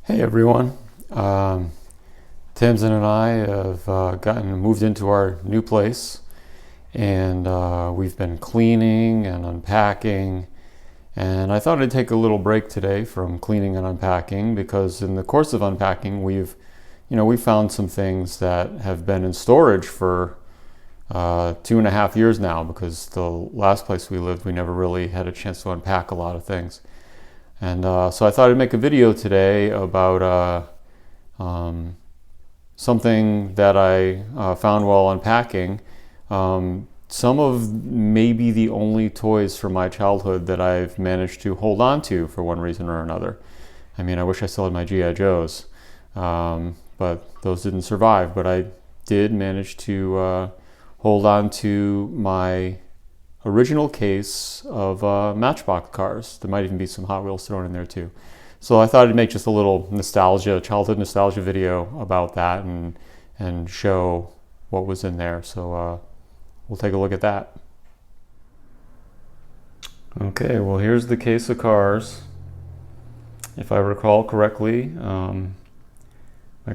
Hey everyone, Tamsin and I have moved into our new place, and we've been cleaning and unpacking, and I thought I'd take a little break today from cleaning and unpacking because in the course of unpacking we found some things that have been in storage for 2.5 years now, because the last place we lived we never really had a chance to unpack a lot of things. And so I thought I'd make a video today about something that I found while unpacking. Some of maybe the only toys from my childhood that I've managed to hold on to for one reason or another. I mean, I wish I still had my G.I. Joes, but those didn't survive. But I did manage to hold on to my original case of Matchbox cars. There might even be some Hot Wheels thrown in there too. So I thought I'd make just a little childhood nostalgia video about that and show what was in there. So we'll take a look at that. Okay, well here's the case of cars. If I recall correctly, my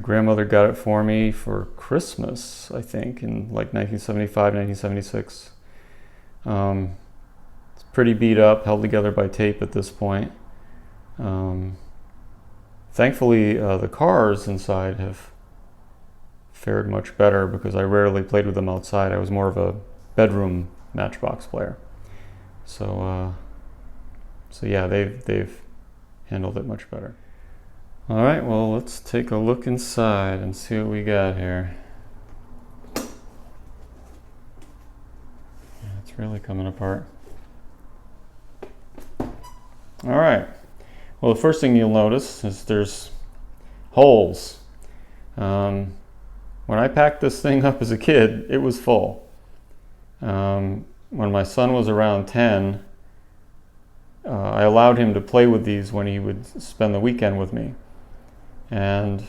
grandmother got it for me for Christmas, I think, in like 1975, 1976. It's pretty beat up, held together by tape at this point. Thankfully, the cars inside have fared much better because I rarely played with them outside. I was more of a bedroom Matchbox player. So yeah, they've handled it much better. All right, well, let's take a look inside and see what we got here. It's really coming apart. All right. Well, the first thing you'll notice is there's holes. When I packed this thing up as a kid, it was full. When my son was around 10, I allowed him to play with these when he would spend the weekend with me. And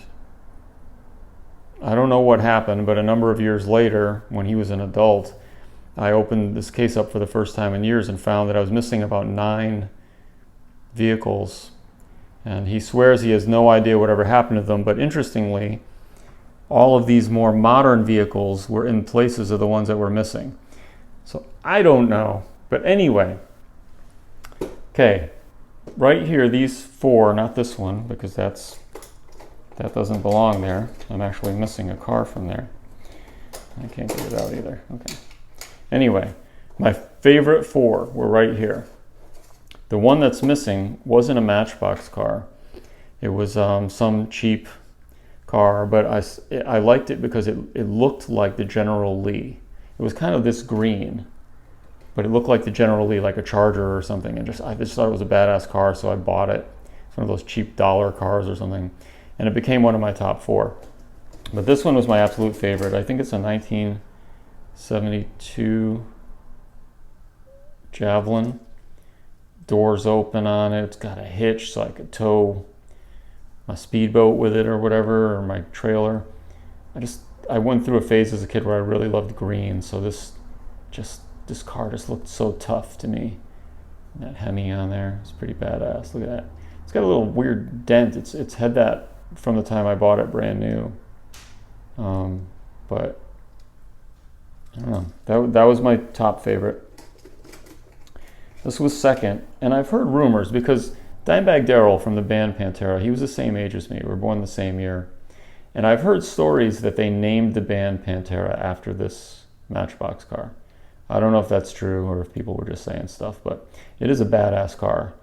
I don't know what happened, but a number of years later, when he was an adult, I opened this case up for the first time in years and found that I was missing about 9 vehicles. And he swears he has no idea whatever happened to them, but interestingly, all of these more modern vehicles were in places of the ones that were missing. So I don't know, but anyway. Okay, right here, these 4, not this one, because that doesn't belong there. I'm actually missing a car from there. I can't get it out either. Okay. Anyway, my favorite 4 were right here. The one that's missing wasn't a Matchbox car. It was some cheap car, but I liked it because it looked like the General Lee. It was kind of this green, but it looked like the General Lee, like a Charger or something. And I just thought it was a badass car, so I bought it. It's one of those cheap dollar cars or something. And it became one of my top 4. But this one was my absolute favorite. I think it's a 1972 Javelin. Doors open on it. It's got a hitch so I could tow my speedboat with it or whatever, or my trailer. I went through a phase as a kid where I really loved green, so this car just looked so tough to me. And that Hemi on there, it's pretty badass. Look at that. It's got a little weird dent. It's had that from the time I bought it brand new. But I don't know. That was my top favorite. This was second, and I've heard rumors because Dimebag Darrell from the band Pantera, he was the same age as me. We were born the same year. And I've heard stories that they named the band Pantera after this Matchbox car. I don't know if that's true or if people were just saying stuff, but it is a badass car.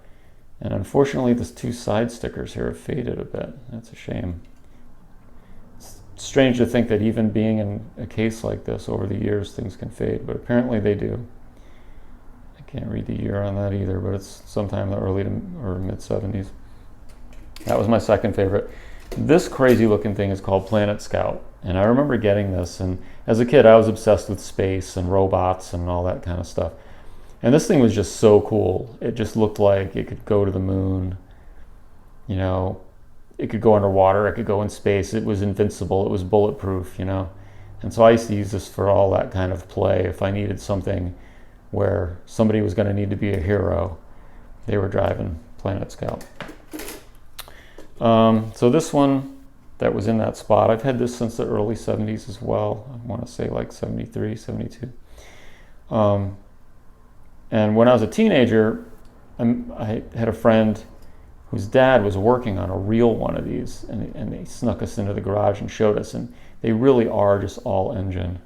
And unfortunately, the 2 side stickers here have faded a bit. That's a shame. It's strange to think that even being in a case like this over the years, things can fade, but apparently they do. I can't read the year on that either, but it's sometime in the early to or mid 70s. That was my second favorite. This crazy looking thing is called Planet Scout. And I remember getting this, and as a kid I was obsessed with space and robots and all that kind of stuff. And this thing was just so cool. It just looked like it could go to the moon. You know, it could go underwater, it could go in space. It was invincible, it was bulletproof, you know. And so I used to use this for all that kind of play. If I needed something where somebody was going to need to be a hero, they were driving Planet Scout. So this one that was in that spot, I've had this since the early 70s as well. I want to say like 73, 72. And when I was a teenager, I had a friend whose dad was working on a real one of these, and they snuck us into the garage and showed us, and they really are just all engine.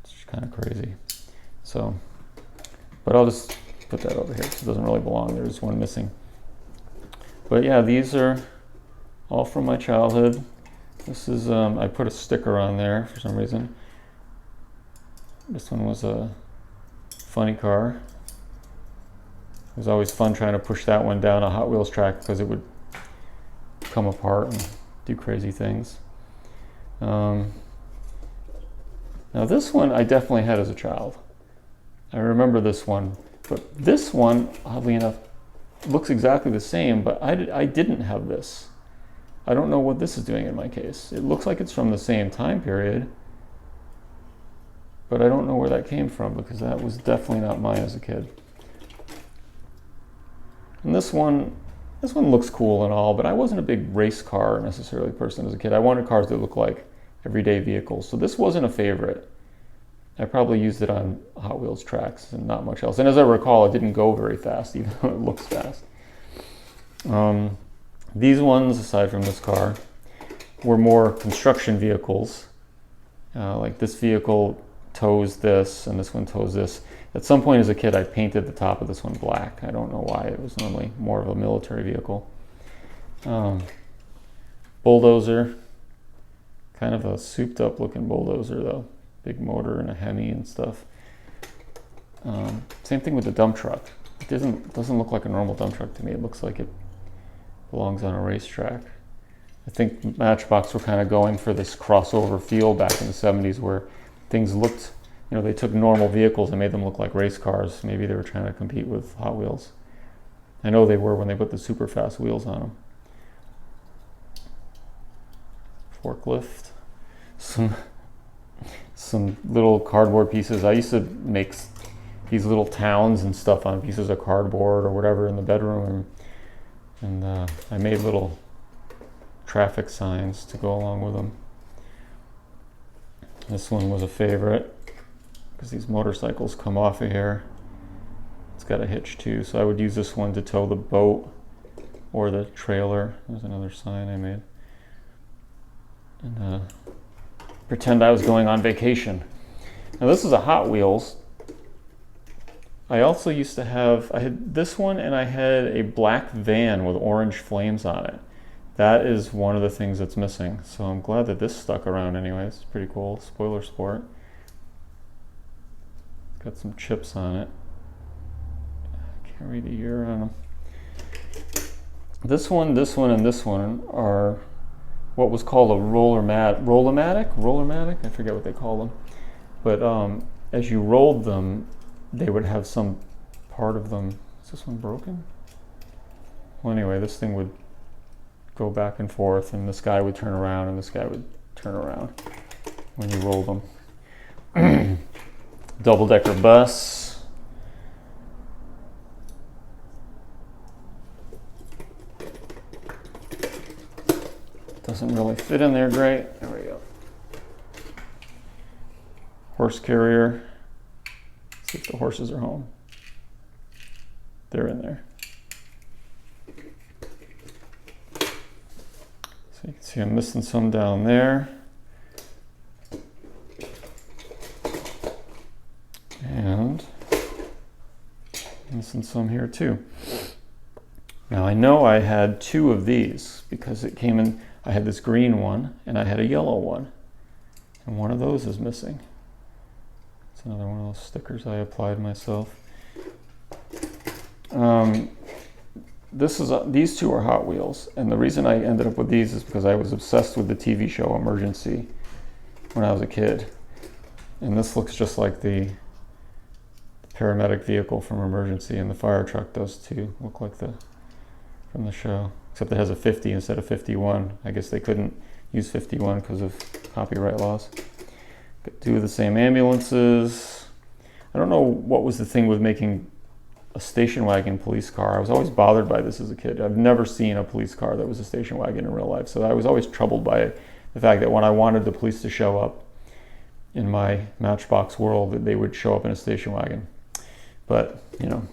It's just kind of crazy. So, but I'll just put that over here because it doesn't really belong. There's one missing. But yeah, these are all from my childhood. This is, I put a sticker on there for some reason. This one was a funny car. It was always fun trying to push that one down a Hot Wheels track because it would come apart and do crazy things. Now this one I definitely had as a child. I remember this one, but this one, oddly enough, looks exactly the same, but I didn't have this. I don't know what this is doing in my case. It looks like it's from the same time period, but I don't know where that came from because that was definitely not mine as a kid. And this one looks cool and all, but I wasn't a big race car necessarily person as a kid. I wanted cars that look like everyday vehicles. So this wasn't a favorite. I probably used it on Hot Wheels tracks and not much else. And as I recall, it didn't go very fast, even though it looks fast. These ones, aside from this car, were more construction vehicles. Like this vehicle tows this, and this one tows this. At some point as a kid, I painted the top of this one black. I don't know why. It was normally more of a military vehicle. Bulldozer. Kind of a souped up looking bulldozer though. Big motor and a Hemi and stuff. Same thing with the dump truck. It doesn't look like a normal dump truck to me. It looks like it belongs on a racetrack. I think Matchbox were kind of going for this crossover feel back in the 70s where things looked, they took normal vehicles and made them look like race cars. Maybe they were trying to compete with Hot Wheels. I know they were when they put the super fast wheels on them. Forklift. Some little cardboard pieces. I used to make these little towns and stuff on pieces of cardboard or whatever in the bedroom, and I made little traffic signs to go along with them. This one was a favorite because these motorcycles come off of here. It's got a hitch too, so I would use this one to tow the boat or the trailer. There's another sign I made. And pretend I was going on vacation. Now this is a Hot Wheels. I also used to have, I had this one and I had a black van with orange flames on it. That is one of the things that's missing. So I'm glad that this stuck around anyways. It's pretty cool. Spoiler sport. Got some chips on it. I can't read the year on them. This one, and this one are what was called a rollermatic? I forget what they call them. But as you rolled them, they would have some part of them. Is this one broken? Well, anyway, this thing would go back and forth, and this guy would turn around, and this guy would turn around when you rolled them. Double-decker bus. Doesn't really fit in there great. There we go. Horse carrier. Let's see if the horses are home. They're in there. So you can see I'm missing some down there. And missing some here too. Now I know I had two of these because it came in, I had this green one and I had a yellow one. And one of those is missing. It's another one of those stickers I applied myself. These two are Hot Wheels, and the reason I ended up with these is because I was obsessed with the TV show Emergency when I was a kid. And this looks just like the paramedic vehicle from Emergency, and the fire truck does too. Look like from the show, except it has a 50 instead of 51. I guess they couldn't use 51 because of copyright laws. Got two of the same ambulances. I don't know what was the thing with making a station wagon police car. I was always bothered by this as a kid. I've never seen a police car that was a station wagon in real life, so I was always troubled by the fact that when I wanted the police to show up in my Matchbox world, that they would show up in a station wagon. But, you know,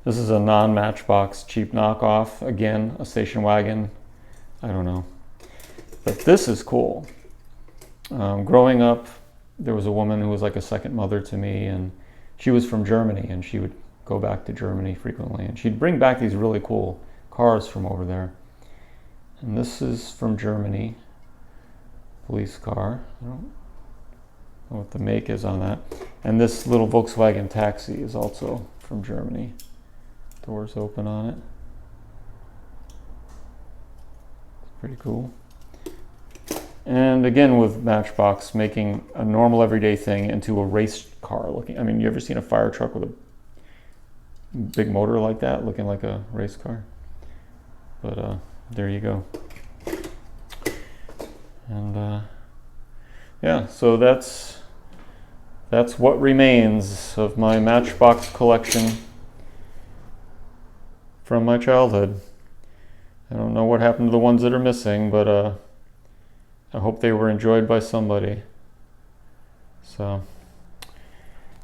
this is a non-Matchbox cheap knockoff. Again, a station wagon. I don't know. But this is cool. Growing up, there was a woman who was like a second mother to me, and she was from Germany, and she would go back to Germany frequently, and she'd bring back these really cool cars from over there. And this is from Germany, police car. I don't know what the make is on that. And this little Volkswagen taxi is also from Germany. Doors open on it. It's pretty cool. And again, with Matchbox, making a normal everyday thing into a race car looking. I mean, you ever seen a fire truck with a big motor like that, looking like a race car? But there you go. And yeah, so that's what remains of my Matchbox collection from my childhood. I don't know what happened to the ones that are missing, but I hope they were enjoyed by somebody. So,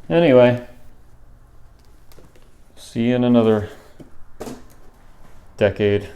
anyway, see you in another decade.